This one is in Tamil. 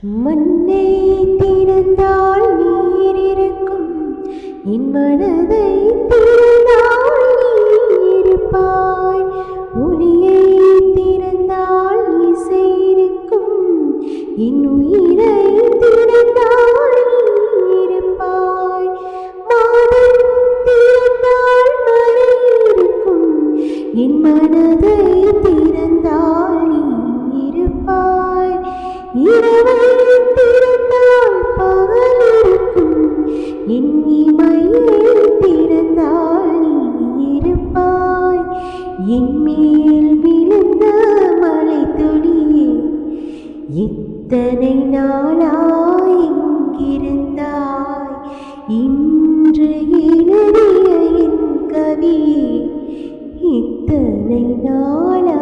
மண்ணை திறந்தால் நீர் இருக்கும், என் மனதை திறந்தால் நீ இருப்பாய். ஒளியை திறந்தால் இசை இருக்கும், என் உயிரை திறந்தால் நீ இருப்பாய். மாதம் திறந்தால் மழை இருக்கும், என் மனதை திறந்தால் நீ இருப்பாய். இரவை திறந்தால் பகல் இருக்கும், என் இமையை திறந்தால் நீ இருப்பாய். என் மேல் விழுந்த மழை துளியே, எத்தனை நாளாய் எங்கிருந்தாய்? இன்று எழுதிய என் கவியே, இத்தனை நாளாய்